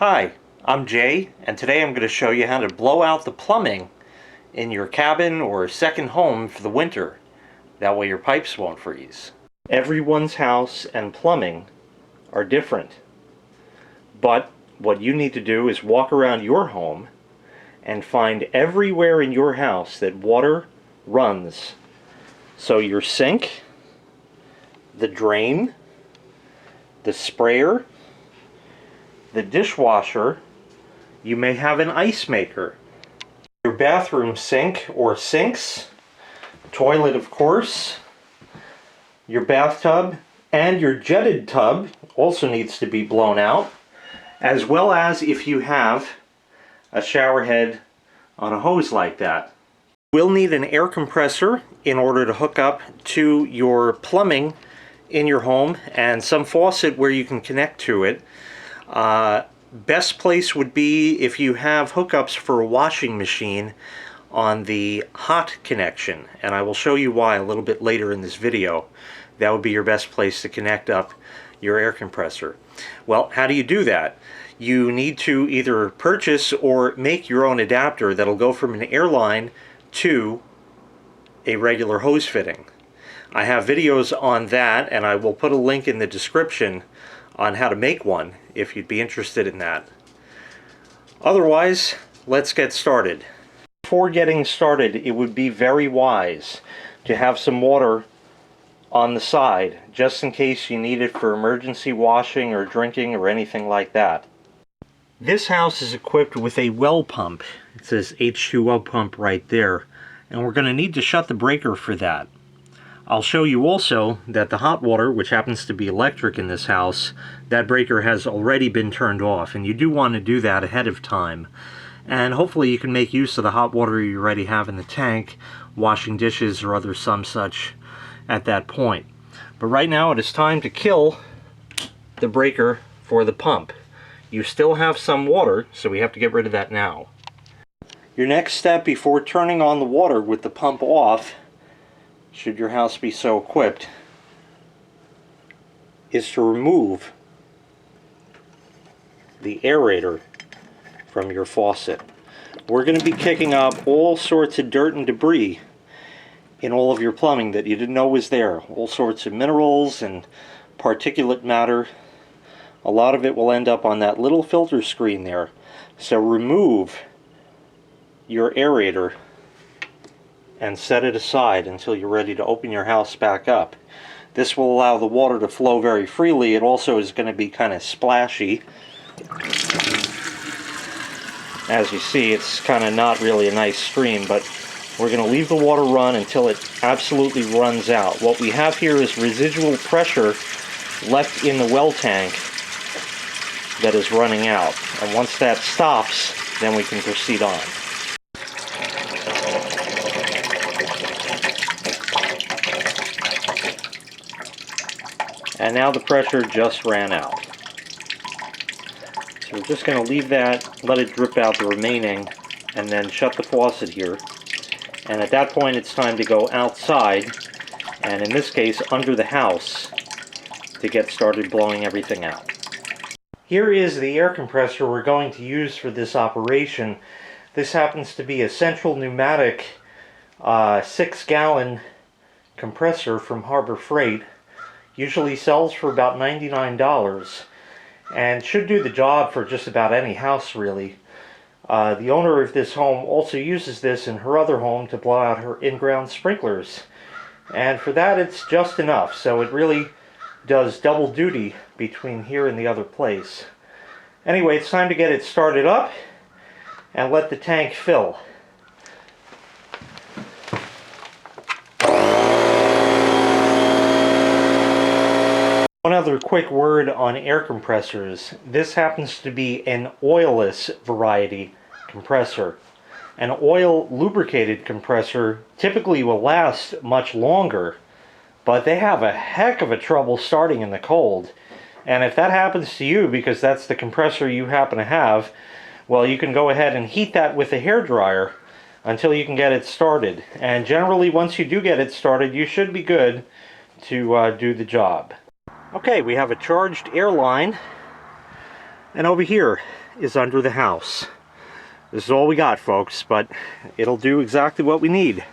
Hi, I'm Jay, and today I'm going to show you how to blow out the plumbing in your cabin or second home for the winter. That way your pipes won't freeze. Everyone's house and plumbing are different, but what you need to do is walk around your home and find everywhere in your house that water runs. So your sink, the drain, the sprayer, the dishwasher, you may have an ice maker, your bathroom sink or sinks, toilet of course, your bathtub, and your jetted tub also needs to be blown out, as well as if you have a shower head on a hose like that. We'll need an air compressor in order to hook up to your plumbing in your home and some faucet where you can connect to it. Best place would be if you have hookups for a washing machine on the hot connection, and I will show you why a little bit later in this video. That would be your best place to connect up your air compressor. Well, how do you do that? You need to either purchase or make your own adapter that'll go from an air line to a regular hose fitting. I have videos on that, and I will put a link in the description on how to make one if you'd be interested in that. Otherwise, let's get started. Before getting started, it would be very wise to have some water on the side just in case you need it for emergency washing or drinking or anything like that. This house is equipped with a well pump. It says H2O pump right there, and we're going to need to shut the breaker for that. I'll show you also that the hot water, which happens to be electric in this house, that breaker has already been turned off, and you do want to do that ahead of time. And hopefully you can make use of the hot water you already have in the tank, washing dishes or other some such at that point. But right now it is time to kill the breaker for the pump. You still have some water, so we have to get rid of that now. Your next step before turning on the water with the pump off, should your house be so equipped, is to remove the aerator from your faucet. We're going to be kicking up all sorts of dirt and debris in all of your plumbing that you didn't know was there. All sorts of minerals and particulate matter. A lot of it will end up on that little filter screen there. So remove your aerator and set it aside until you're ready to open your house back up. This will allow the water to flow very freely. It also is going to be kind of splashy. As you see, it's kind of not really a nice stream, but we're going to leave the water run until it absolutely runs out. What we have here is residual pressure left in the well tank that is running out. And once that stops, then we can proceed on. And now the pressure just ran out. So we're just going to leave that, let it drip out the remaining, and then shut the faucet here. And at that point it's time to go outside, and in this case under the house, to get started blowing everything out. Here is the air compressor we're going to use for this operation. This happens to be a Central Pneumatic 6-gallon compressor from Harbor Freight. Usually sells for about $99 and should do the job for just about any house really. The owner of this home also uses this in her other home to blow out her in-ground sprinklers, and for that it's just enough, so it really does double duty between here and the other place. Anyway, it's time to get it started up and let the tank fill. One other quick word on air compressors. This happens to be an oilless variety compressor. An oil lubricated compressor typically will last much longer, but they have a heck of a trouble starting in the cold. And if that happens to you because that's the compressor you happen to have, well, you can go ahead and heat that with a hairdryer until you can get it started. And generally once you do get it started, you should be good to do the job. Okay, we have a charged air line And over here is under the house. This is all we got, folks, but it'll do exactly what we need.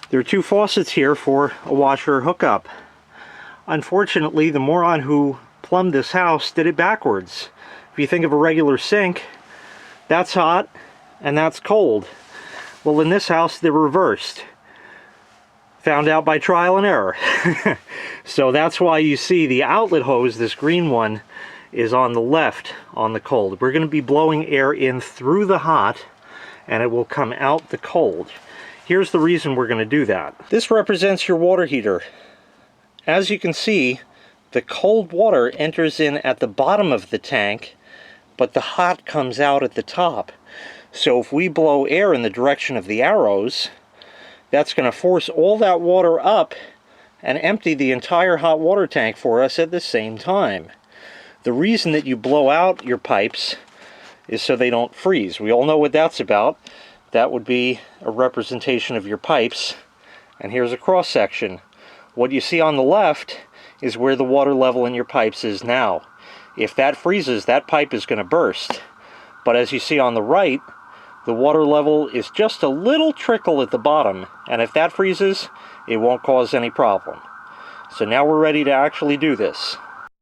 There are two faucets here for a washer hookup. Unfortunately, the moron who plumbed this house did it backwards. If you think of a regular sink, that's hot and that's cold. Well, in this house, they're reversed. Found out by trial and error. So that's why you see the outlet hose, this green one, is on the left on the cold. We're going to be blowing air in through the hot, and it will come out the cold. Here's the reason we're going to do that. This represents your water heater. As you can see, the cold water enters in at the bottom of the tank, but the hot comes out at the top. So if we blow air in the direction of the arrows, that's going to force all that water up and empty the entire hot water tank for us at the same time. The reason that you blow out your pipes is so they don't freeze. We all know what that's about. That would be a representation of your pipes. And here's a cross section. What you see on the left is where the water level in your pipes is now. If that freezes, that pipe is going to burst. But as you see on the right, the water level is just a little trickle at the bottom. And if that freezes, it won't cause any problem. So now we're ready to actually do this.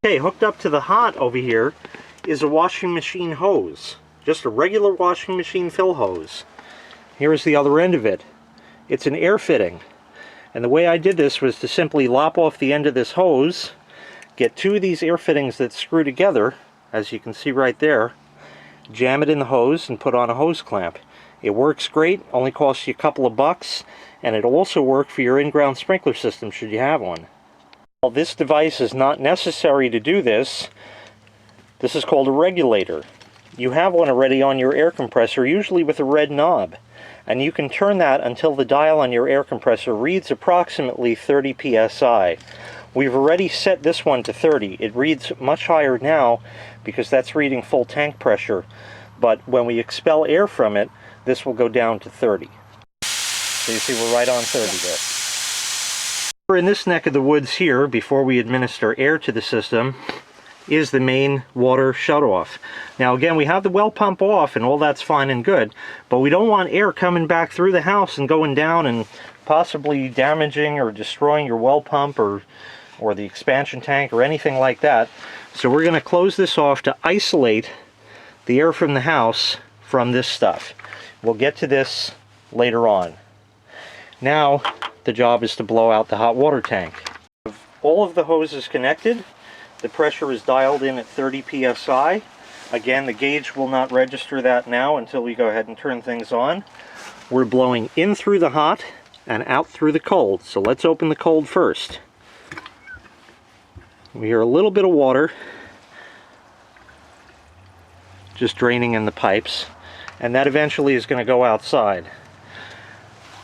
Okay, hooked up to the hot over here is a washing machine hose. Just a regular washing machine fill hose. Here's the other end of it. It's an air fitting. And the way I did this was to simply lop off the end of this hose, get two of these air fittings that screw together, as you can see right there, jam it in the hose and put on a hose clamp. It works great, only costs you a couple of bucks, and it'll also work for your in-ground sprinkler system should you have one. While this device is not necessary to do this, this is called a regulator. You have one already on your air compressor, usually with a red knob, and you can turn that until the dial on your air compressor reads approximately 30 psi. We've already set this one to 30. It reads much higher now because that's reading full tank pressure, but when we expel air from it, this will go down to 30. So you see we're right on 30 there. We're in this neck of the woods here, before we administer air to the system, is the main water shutoff. Now again, we have the well pump off and all that's fine and good, but we don't want air coming back through the house and going down and possibly damaging or destroying your well pump or the expansion tank or anything like that. So we're going to close this off to isolate the air from the house from this stuff. We'll get to this later on. Now the job is to blow out the hot water tank. All of the hoses connected. The pressure is dialed in at 30 psi. Again, the gauge will not register that now until we go ahead and turn things on. We're blowing in through the hot and out through the cold. So let's open the cold first. We hear a little bit of water just draining in the pipes, and that eventually is going to go outside.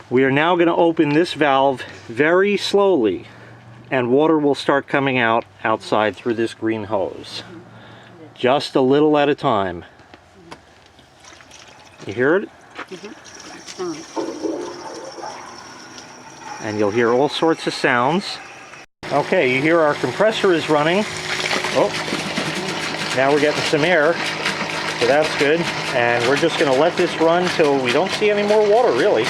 We are now going to open this valve very slowly, and water will start coming out outside through this green hose. Just a little at a time. You hear it? And you'll hear all sorts of sounds. Okay, you hear our compressor is running. Oh, now we're getting some air, so that's good. And we're just going to let this run till we don't see any more water, really.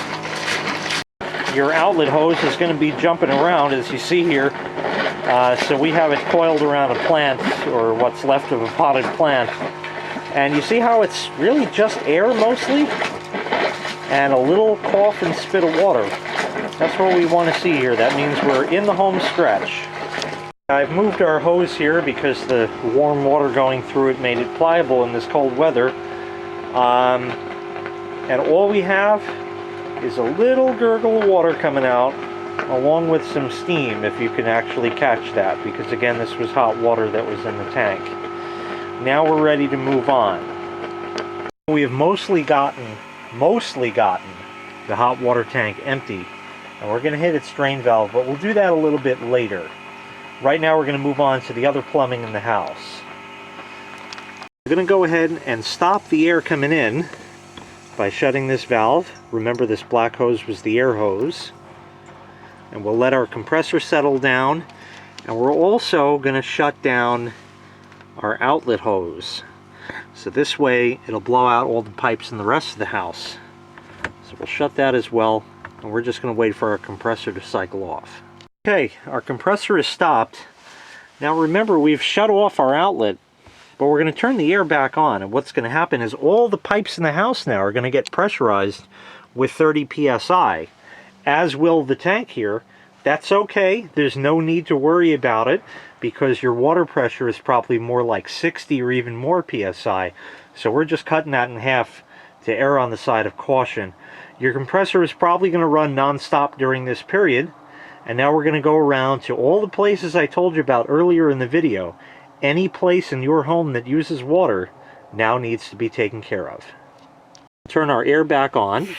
Your outlet hose is going to be jumping around, as you see here. So we have it coiled around a plant, or what's left of a potted plant. And you see how it's really just air mostly? And a little cough and spit of water. That's what we want to see here. That means we're in the home stretch. I've moved our hose here because the warm water going through it made it pliable in this cold weather. And all we have is a little gurgle of water coming out, along with some steam, if you can actually catch that, because again, this was hot water that was in the tank. Now we're ready to move on. We have mostly gotten the hot water tank empty, and we're going to hit its drain valve, but we'll do that a little bit later. Right now we're going to move on to the other plumbing in the house. We're going to go ahead and stop the air coming in by shutting this valve. Remember, this black hose was the air hose. And we'll let our compressor settle down, and we're also going to shut down our outlet hose. So this way it'll blow out all the pipes in the rest of the house. So we'll shut that as well, and we're just going to wait for our compressor to cycle off. Okay, our compressor is stopped. Now remember, we've shut off our outlet, but we're going to turn the air back on, and what's going to happen is all the pipes in the house now are going to get pressurized with 30 psi, as will the tank here. That's okay. There's no need to worry about it because your water pressure is probably more like 60 or even more psi. So we're just cutting that in half to err on the side of caution. Your compressor is probably going to run non-stop during this period. And now we're going to go around to all the places I told you about earlier in the video. Any place in your home that uses water now needs to be taken care of. Turn our air back on.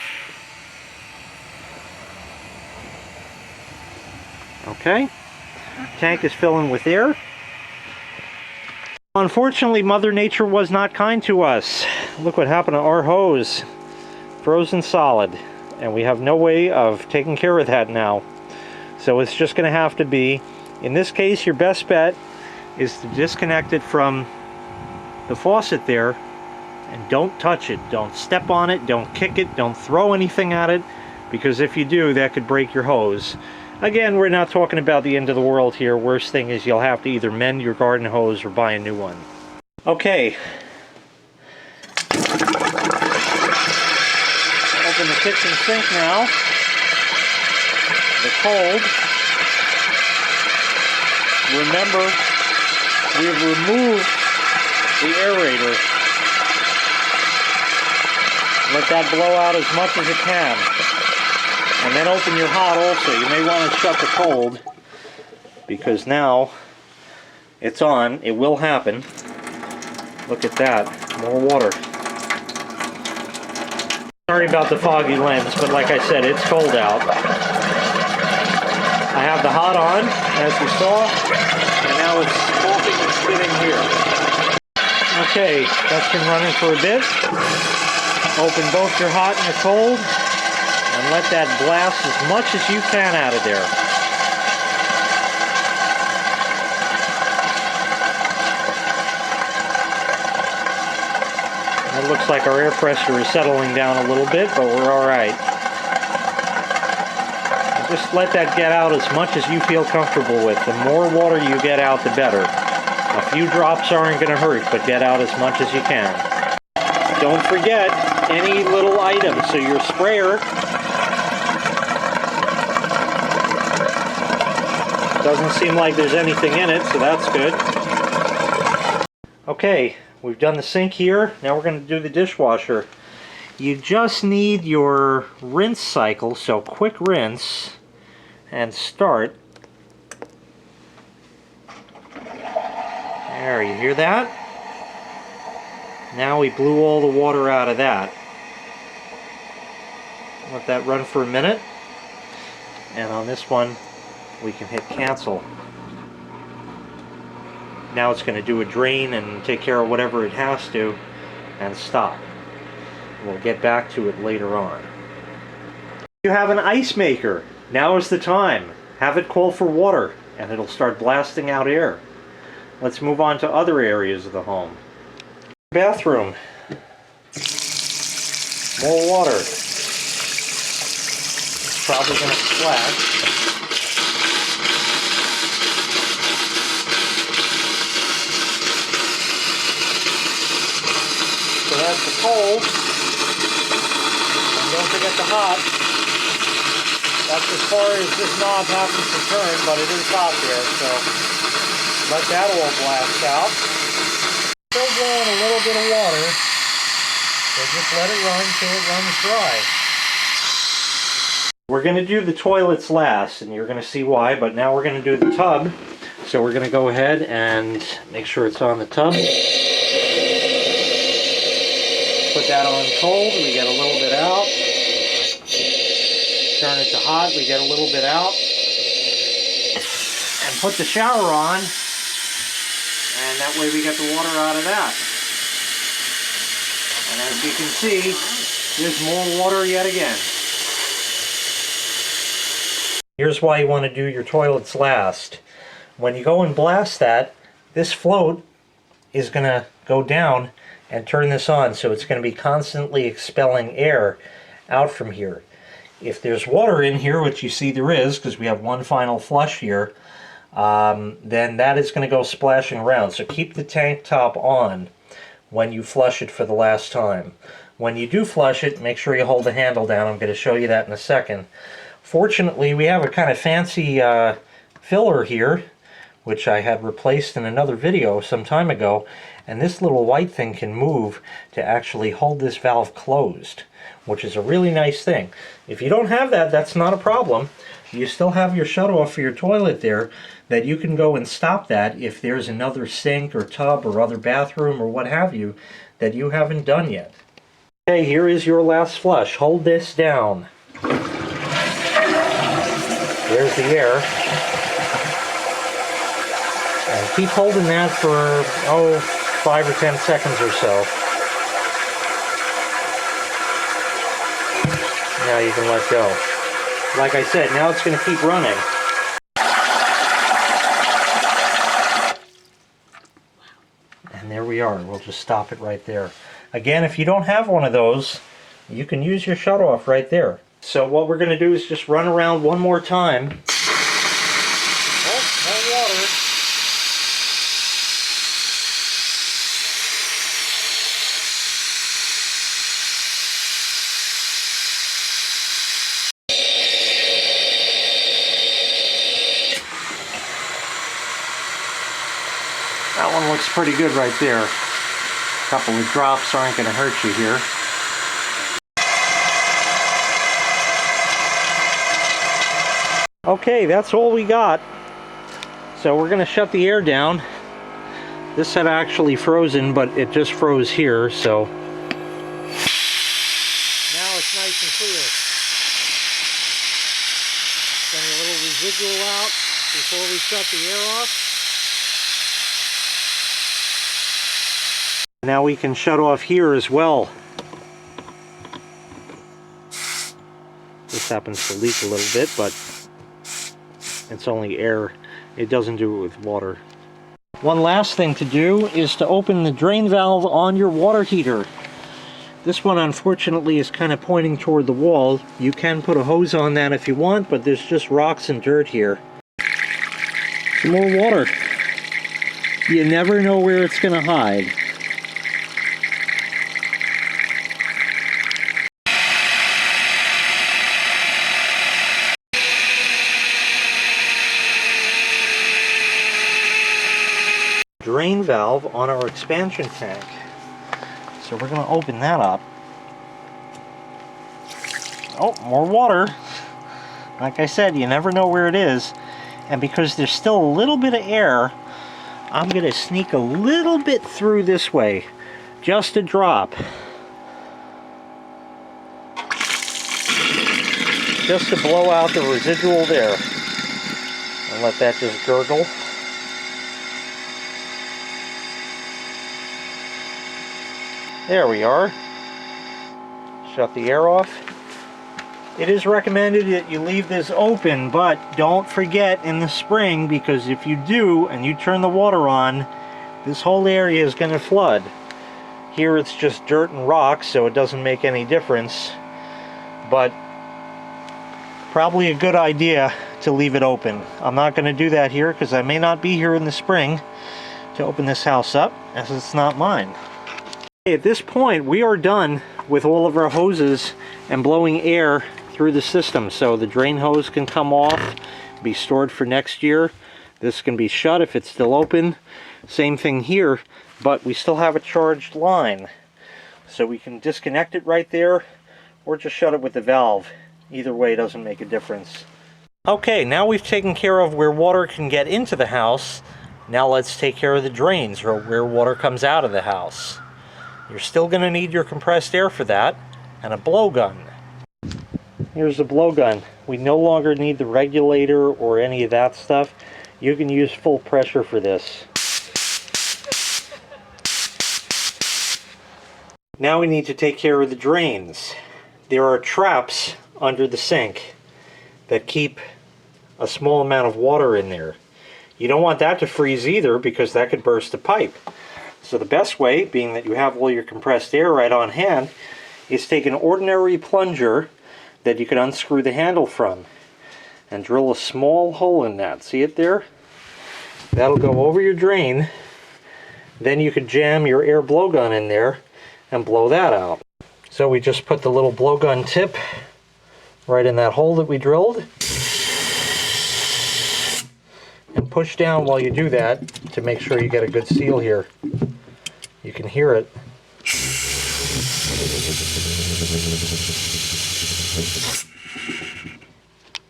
Okay, tank is filling with air. Unfortunately, Mother Nature was not kind to us. Look what happened to our hose. Frozen solid. And we have no way of taking care of that now. So it's just going to have to be, in this case, your best bet is to disconnect it from the faucet there. And don't touch it. Don't step on it. Don't kick it. Don't throw anything at it. Because if you do, that could break your hose. Again, we're not talking about the end of the world here. Worst thing is you'll have to either mend your garden hose or buy a new one. Okay. Open the kitchen sink now. The cold. Remember, we've removed the aerator. Let that blow out as much as it can. And then open your hot also. You may want to shut the cold because now it's on. It will happen. Look at that. More water. Sorry about the foggy lens, but like I said, it's cold out. I have the hot on, as you saw, and now it's popping and spitting here. Okay, that's been running for a bit. Open both your hot and your cold. And let that blast as much as you can out of there. It looks like our air pressure is settling down a little bit, but we're alright. Just let that get out as much as you feel comfortable with. The more water you get out, the better. A few drops aren't going to hurt, but get out as much as you can. Don't forget any little items. So your sprayer doesn't seem like there's anything in it, so that's good. Okay, we've done the sink here. Now we're going to do the dishwasher. You just need your rinse cycle, so quick rinse and start. There, you hear that? Now we blew all the water out of that. Let that run for a minute. And on this one, we can hit cancel. Now it's going to do a drain and take care of whatever it has to and stop. We'll get back to it later on. You have an ice maker. Now is the time. Have it call for water and it'll start blasting out air. Let's move on to other areas of the home. Bathroom. More water. It's probably going to splash. So that's the cold. And don't forget the hot. That's as far as this knob happens to turn, but it is hot there, so let that all blast out. Still blowing a little bit of water, so just let it run till it runs dry. We're going to do the toilets last, and you're going to see why, but now we're going to do the tub. So we're going to go ahead and make sure it's on the tub. Put that on cold, we get a little bit out. Turn it to hot, we get a little bit out. And put the shower on, and that way we get the water out of that. And as you can see, there's more water yet again. Here's why you want to do your toilets last. When you go and blast that, this float is going to go down and turn this on, so it's going to be constantly expelling air out from here. If there's water in here, which you see there is, because we have one final flush here, then that is going to go splashing around. So keep the tank top on when you flush it for the last time. When you do flush it, make sure you hold the handle down. I'm going to show you that in a second. Fortunately, we have a kind of fancy filler here, which I had replaced in another video some time ago, and this little white thing can move to actually hold this valve closed, which is a really nice thing. If you don't have that, that's not a problem. You still have your shut-off for your toilet there that you can go and stop that if there's another sink or tub or other bathroom or what have you that you haven't done yet. Okay, here is your last flush. Hold this down. There's the air. And keep holding that for, 5 or 10 seconds or so. Now you can let go. Like I said, now it's going to keep running. And there we are. We'll just stop it right there. Again, if you don't have one of those, you can use your shut-off right there. So what we're going to do is just run around one more time. Oh, more water. That one looks pretty good right there. A couple of drops aren't going to hurt you here. Okay, that's all we got. So we're going to shut the air down. This had actually frozen, but it just froze here, so now it's nice and clear. Send a little residual out before we shut the air off. Now we can shut off here as well. This happens to leak a little bit, but it's only air. It doesn't do it with water. One last thing to do is to open the drain valve on your water heater. This one unfortunately is kind of pointing toward the wall. You can put a hose on that if you want, but there's just rocks and dirt here. Some more water. You never know where it's going to hide. Drain valve on our expansion tank. So we're going to open that up. Oh, more water. Like I said, you never know where it is. And because there's still a little bit of air, I'm going to sneak a little bit through this way. Just a drop. Just to blow out the residual there. And let that just gurgle. There we are. Shut the air off. It is recommended that you leave this open, but don't forget in the spring, because if you do and you turn the water on, this whole area is going to flood. Here it's just dirt and rocks, so it doesn't make any difference, but probably a good idea to leave it open. I'm not going to do that here because I may not be here in the spring to open this house up, as it's not mine. At this point, we are done with all of our hoses and blowing air through the system. So the drain hose can come off, be stored for next year. This can be shut if it's still open. Same thing here, but we still have a charged line. So we can disconnect it right there, or just shut it with the valve. Either way doesn't make a difference. Okay, now we've taken care of where water can get into the house. Now let's take care of the drains, or where water comes out of the house. You're still going to need your compressed air for that, and a blowgun. Here's the blowgun. We no longer need the regulator or any of that stuff. You can use full pressure for this. Now we need to take care of the drains. There are traps under the sink that keep a small amount of water in there. You don't want that to freeze either, because that could burst the pipe. So the best way, being that you have all your compressed air right on hand, is take an ordinary plunger that you can unscrew the handle from and drill a small hole in that. See it there? That'll go over your drain. Then you could jam your air blowgun in there and blow that out. So we just put the little blowgun tip right in that hole that we drilled. And push down while you do that to make sure you get a good seal here. You can hear it.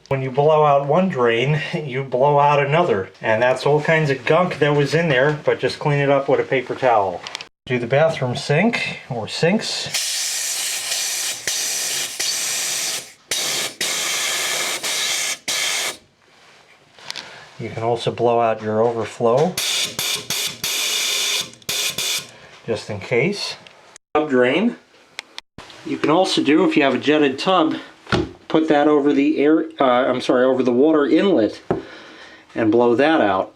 When you blow out one drain, you blow out another. And that's all kinds of gunk that was in there, but just clean it up with a paper towel. Do the bathroom sink, or sinks. You can also blow out your overflow, just in case. Tub drain. You can also do, if you have a jetted tub, put that over the over the water inlet and blow that out.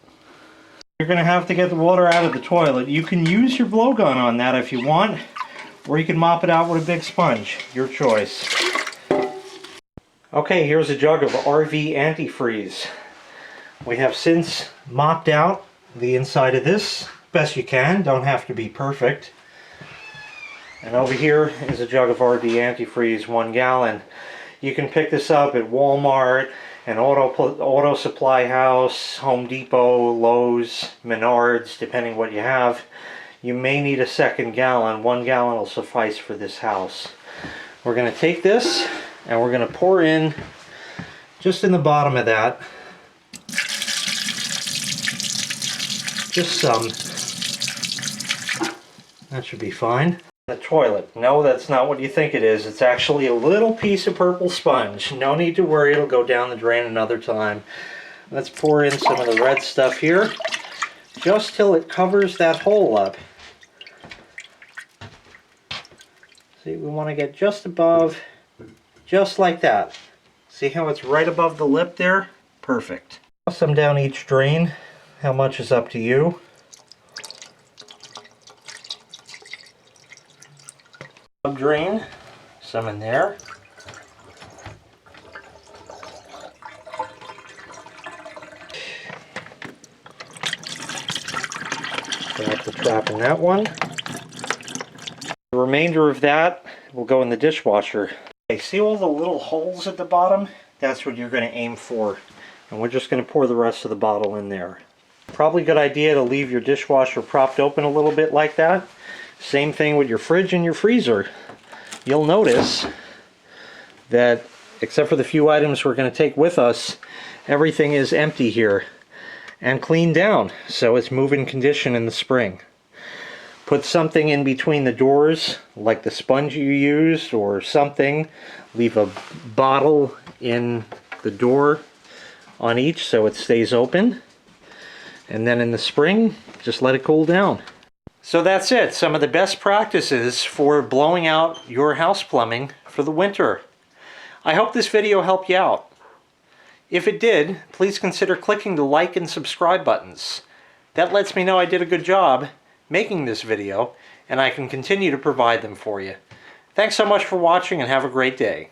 You're going to have to get the water out of the toilet. You can use your blowgun on that if you want, or you can mop it out with a big sponge. Your choice. Okay, here's a jug of RV antifreeze. We have since mopped out the inside of this best you can. Don't have to be perfect. And over here is a jug of RV antifreeze, 1 gallon. You can pick this up at Walmart, an auto supply house, Home Depot, Lowe's, Menards, depending what you have. You may need a second gallon. 1 gallon will suffice for this house. We're going to take this and we're going to pour in just in the bottom of that. Just some. That should be fine. The toilet. No, that's not what you think it is. It's actually a little piece of purple sponge. No need to worry, it'll go down the drain another time. Let's pour in some of the red stuff here, just till it covers that hole up. See, we want to get just above, just like that. See how it's right above the lip there? Perfect. Some down each drain. How much is up to you. Drain, some in there. Got the trap in that one. The remainder of that will go in the dishwasher. Okay, see all the little holes at the bottom? That's what you're going to aim for. And we're just going to pour the rest of the bottle in there. Probably a good idea to leave your dishwasher propped open a little bit like that. Same thing with your fridge and your freezer. You'll notice that, except for the few items we're going to take with us, everything is empty here and cleaned down, so it's move-in condition in the spring. Put something in between the doors, like the sponge you used or something. Leave a bottle in the door on each so it stays open. And then in the spring, just let it cool down. So that's it, some of the best practices for blowing out your house plumbing for the winter. I hope this video helped you out. If it did, please consider clicking the like and subscribe buttons. That lets me know I did a good job making this video, and I can continue to provide them for you. Thanks so much for watching and have a great day.